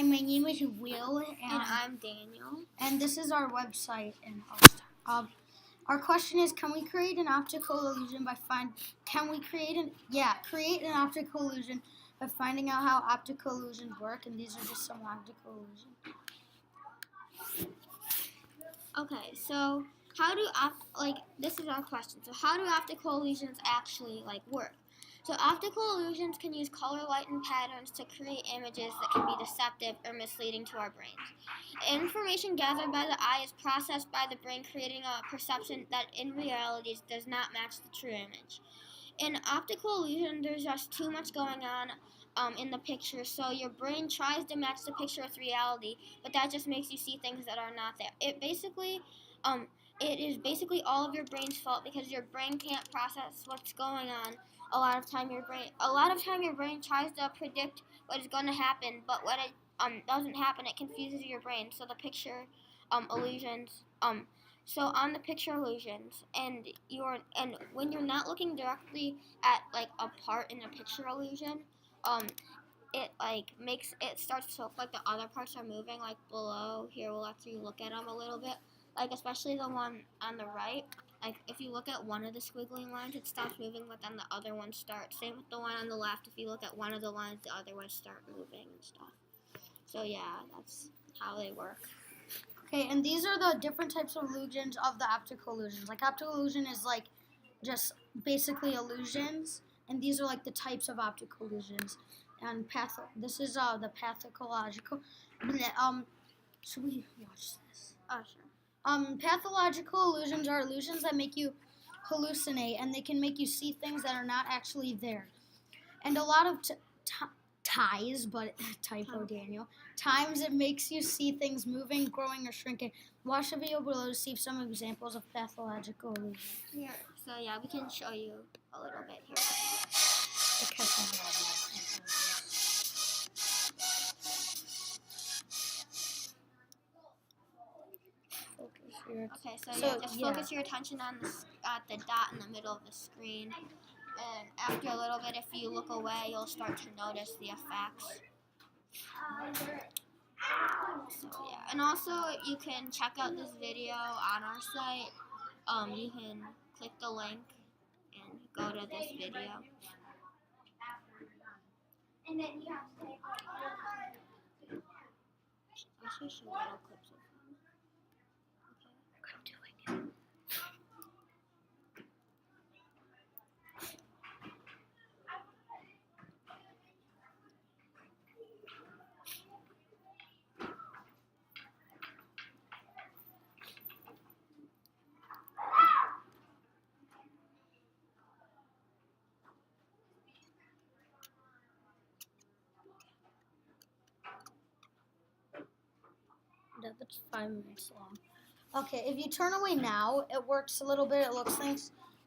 My name is Will, And I'm Daniel. and this is our website. And our question is: Can we create an optical illusion by create an optical illusion by finding out how optical illusions work? And these are just some optical illusions. Okay, so this is our question. So how do optical illusions actually work? So optical illusions can use color, light, and patterns to create images that can be deceptive or misleading to our brains. Information gathered by the eye is processed by the brain, creating a perception that in reality does not match the true image. In optical illusion, there's just too much going on in the picture, so your brain tries to match the picture with reality, but that just makes you see things that are not there. It is basically all of your brain's fault because your brain can't process what's going on. A lot of time your brain tries to predict what is going to happen, but when it doesn't happen, it confuses your brain. So the picture illusions so on the picture illusions, and when you're not looking directly at a part in a picture illusion, it starts to look like the other parts are moving below. Here we'll actually look at them a little bit, especially the one on the right. If you look at one of the squiggly lines, it stops moving, but then the other ones start. Same with the one on the left. If you look at one of the lines, the other ones start moving and stuff. So yeah, that's how they work. Okay, and these are the different types of illusions of the optical illusions. Optical illusion is just basically illusions, and these are the types of optical illusions. And this is the pathological. Should we watch this? Oh, sure. Pathological illusions are illusions that make you hallucinate, and they can make you see things that are not actually there. And a lot of times it makes you see things moving, growing, or shrinking. Watch the video below to see some examples of pathological illusions. Here, so yeah, we can show you a little bit here. Okay, so focus your attention on the dot in the middle of the screen. And after a little bit, if you look away, you'll start to notice the effects. So yeah, and also you can check out this video on our site. You can click the link and go to this video. And then you have to take I'll show you little clips of them. Okay. I'm doing it. That's 5 minutes long. Okay, if you turn away now, it works a little bit. It looks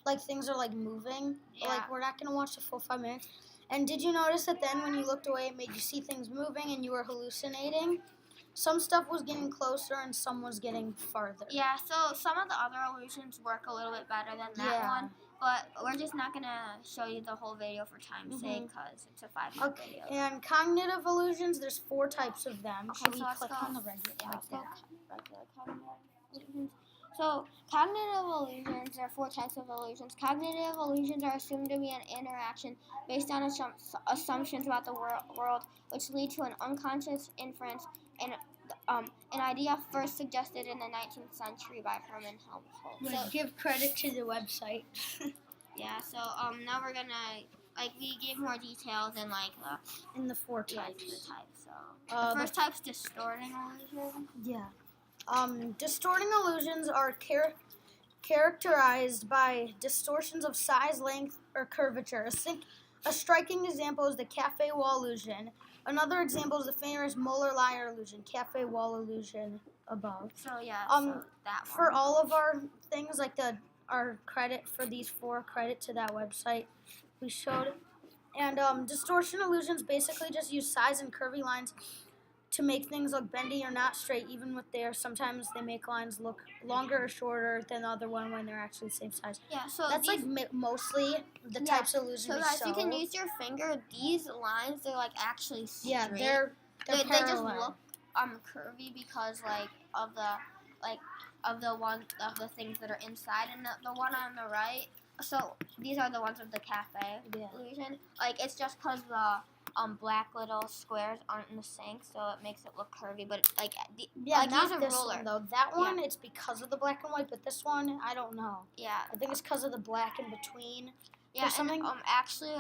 like things are moving. Yeah. We're not gonna watch the full 5 minutes. And did you notice that then when you looked away, it made you see things moving and you were hallucinating? Some stuff was getting closer and some was getting farther. Yeah, so some of the other illusions work a little bit better than that one, but we're just not going to show you the whole video for time's sake because it's a 5-minute video. And cognitive illusions, there's 4 types of them. Okay, Should we click on the regular? Regular cognitive illusions. So cognitive illusions, there are 4 types of illusions. Cognitive illusions are assumed to be an interaction based on assumptions about the world, which lead to an unconscious inference and an idea first suggested in the 19th century by Hermann Helmholtz. So give credit to the website. Yeah. So now we're gonna we give more details in the 4 types. The types. So the first type's distorting illusion. Yeah. Distorting illusions are characterized by distortions of size, length, or curvature. A striking example is the cafe wall illusion. Another example is the famous Moeller-Lyer illusion, cafe wall illusion above. So yeah, that for one. all of our things, our credit for these 4, credit to that website we showed. And distortion illusions basically just use size and curvy lines to make things look bendy or not straight, even with sometimes they make lines look longer or shorter than the other one when they're actually the same size. Yeah, so that's mostly the types of illusions. So guys, you can use your finger. These lines, they're actually straight. Yeah, They're they just parallel. look curvy because of the things that are inside, and the one on the right. So these are the ones of the cafe illusion. Like it's just because the black little squares aren't in the sync, so it makes it look curvy. But like not use a this ruler. one though. That one it's because of the black and white, but this one I don't know. Yeah, I think it's because of the black in between. yeah, something. And actually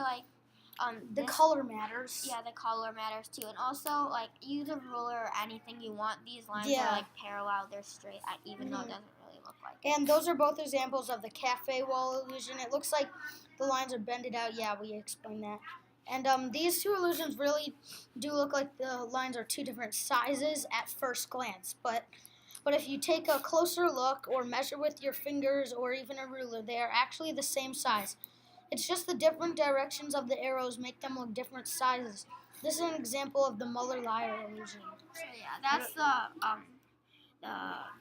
the color matters. Yeah, the color matters too, and also like use a ruler or anything you want. These lines are like parallel; they're straight, even though it doesn't really look like it. And those are both examples of the cafe wall illusion. It looks like the lines are bended out. Yeah, we explained that. And these two illusions really do look like the lines are two different sizes at first glance. But if you take a closer look or measure with your fingers or even a ruler, they are actually the same size. It's just the different directions of the arrows make them look different sizes. This is an example of the Muller-Lyer illusion. So yeah, that's the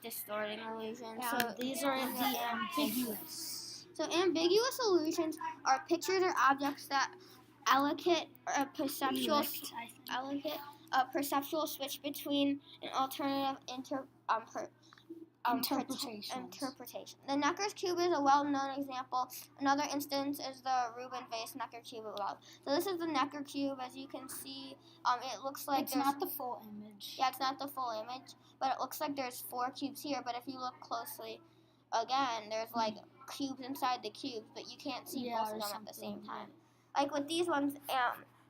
distorting illusion. So these are the ambiguous. So ambiguous illusions are pictures or objects that allocate a perceptual switch between an alternative interpretation. The Necker's cube is a well-known example. Another instance is the Rubin vase Necker cube above. So this is the Necker cube. As you can see, it looks like it's not the full image. Yeah, it's not the full image, but it looks like there's 4 cubes here. But if you look closely, again, there's like cubes inside the cubes, but you can't see both of them at the same time. Like with these ones,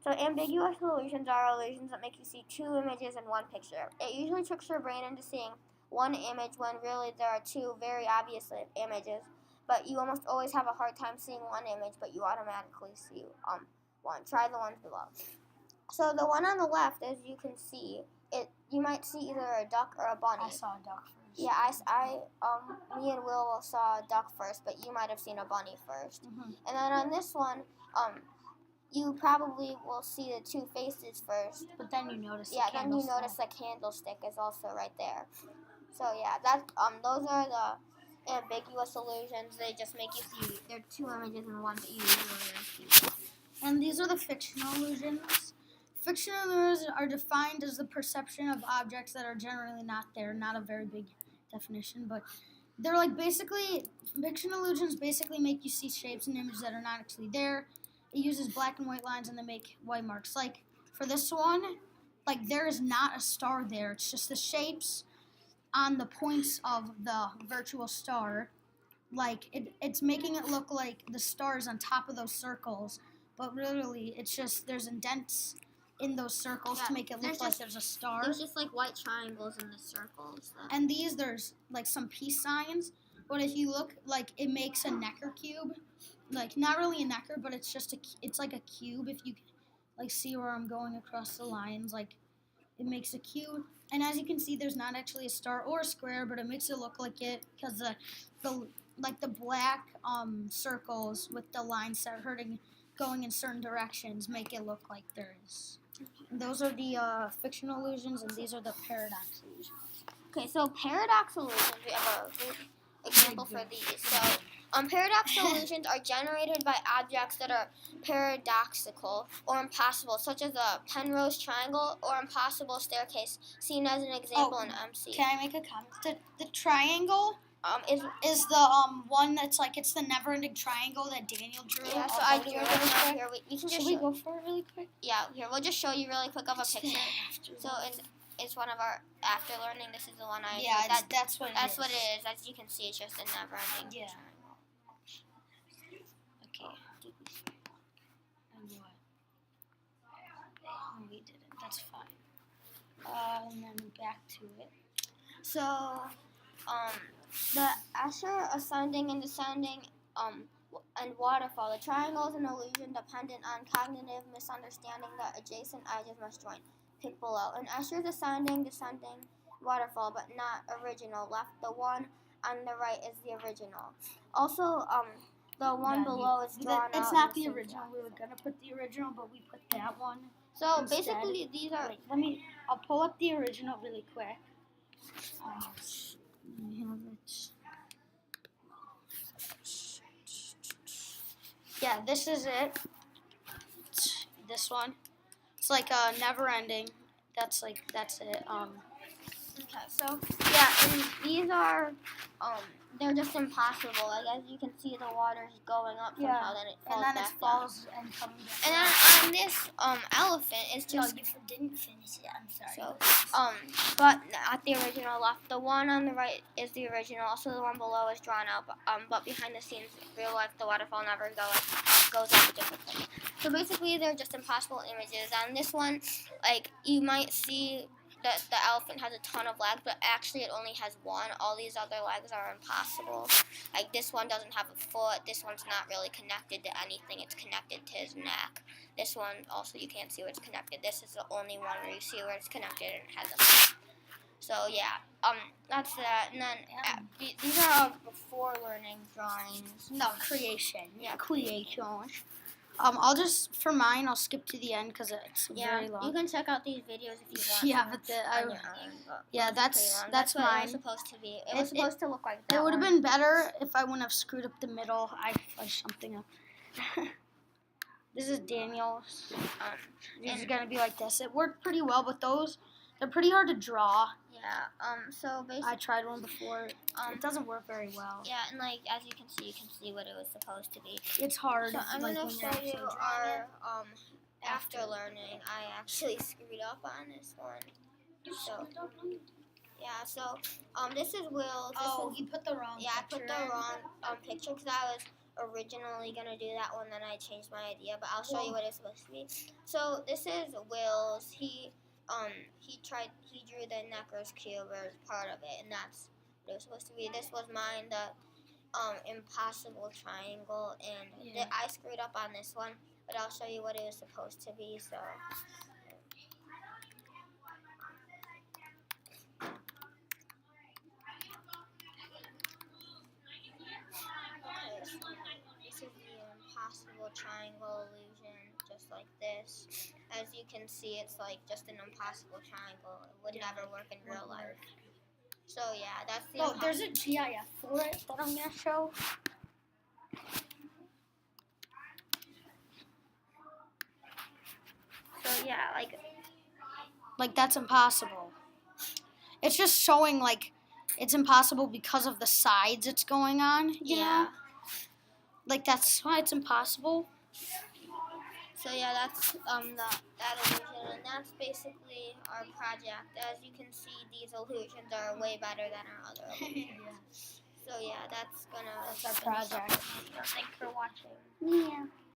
so ambiguous illusions are illusions that make you see 2 images in one picture. It usually tricks your brain into seeing one image when really there are 2 very obvious images, but you almost always have a hard time seeing one image, but you automatically see one. Try the ones below. So the one on the left, as you can see, you might see either a duck or a bunny. I saw a duck first. Yeah, me and Will saw a duck first, but you might have seen a bunny first. Mm-hmm. And then on this one, you probably will see the 2 faces first. But then you notice. Yeah, then you notice the candlestick is also right there. So yeah, those are the ambiguous illusions. They just make you see there are 2 images in one that you usually see. And these are the fictional illusions. Fictional illusions are defined as the perception of objects that are generally not there. Not a very big definition, but they're like basically fictional illusions basically make you see shapes and images that are not actually there. It uses black and white lines and they make white marks. Like for this one, like there is not a star there. It's just the shapes on the points of the virtual star. Like it's making it look like the stars on top of those circles, but really it's just there's indents in those circles to make it look like there's a star. There's just like white triangles in the circles. And these there's like some peace signs, but if you look, like it makes a Necker cube, like not really a Necker, but it's just it's like a cube. If you like see where I'm going across the lines, like it makes a cube. And as you can see, there's not actually a star or a square, but it makes it look like it because the black circles with the lines that are going in certain directions make it look like there is. And those are the fictional illusions, and these are the paradox illusions. Okay, so paradox illusions, we have a good example for these. So paradox illusions are generated by objects that are paradoxical or impossible, such as a Penrose triangle or impossible staircase, seen as an example in MC. Can I make a comment? The triangle is the one that's like it's the never-ending triangle that Daniel drew. Yeah, so I drew it right here. Should we go for it really quick? Yeah, here we'll just show you really quick of a picture. So it's one of our after learning. This is the one I drew. That's what it is. As you can see, it's just a never-ending triangle. Okay. And what? Oh, we didn't. That's fine. And then back to it. So, the Escher ascending and descending, and waterfall. The triangle is an illusion dependent on cognitive misunderstanding that adjacent edges must join. Pick below. An Escher's ascending, descending, waterfall, but not original. Left. The one on the right is the original. Also, the one below is drawn out. It's not the original. We were gonna put the original, but we put that one. So instead. basically, these are. I'll pull up the original really quick. We have it. Yeah, this is it. This one. It's like a never ending. that's it. Okay, so yeah, and these are they're just impossible. Like as you can see, the water's going up somehow, then it falls and then back it falls and comes down. down. And then on this elephant, it's just you didn't finish it. I'm sorry. so but at the original left, the one on the right is the original. Also, the one below is drawn out. But behind the scenes, real life, the waterfall never goes up a different thing. So basically, they're just impossible images. On this one, like you might see that the elephant has a ton of legs, but actually it only has one. All these other legs are impossible. Like this one doesn't have a foot. This one's not really connected to anything. It's connected to his neck. This one also you can't see where it's connected. This is the only one where you see where it's connected and it has a foot. So yeah, that's that. And then these are before learning drawings. No, creation. Yeah, creation. I'll just for mine. I'll skip to the end because it's very long. You can check out these videos if you want. Yeah, to, but on your own, but yeah, that's that's what mine. it was supposed to be. It was supposed to look like that. It would have been better if I wouldn't have screwed up the middle. I fudged something up. This is Daniel's. It's gonna be like this. It worked pretty well, but they're pretty hard to draw. Yeah. So basically, I tried one before. It doesn't work very well. Yeah, and like as you can see what it was supposed to be. It's hard. So I'm like, gonna when show you're you actually our after learning. I actually screwed up on this one. So yeah. So this is Will's. you put the wrong. Yeah, I put the wrong picture because I was originally gonna do that one, then I changed my idea. But I'll show you what it's supposed to be. So this is Will's. He drew the Necker's cube as part of it, and that's what it was supposed to be. This was mine, the impossible triangle, and I screwed up on this one, but I'll show you what it was supposed to be. So. This is the impossible triangle illusion, just like this. As you can see, it's like just an impossible triangle. It would never work in real life. So yeah, that's the. Oh, there's a GIF for it that I'm gonna show. So yeah, like that's impossible. It's just showing like it's impossible because of the sides it's going on. You know? Like that's why it's impossible. So yeah, that's that illusion, and that's basically our project. As you can see, these illusions are way better than our other illusions. So yeah, that's our project. Thanks for watching. Yeah.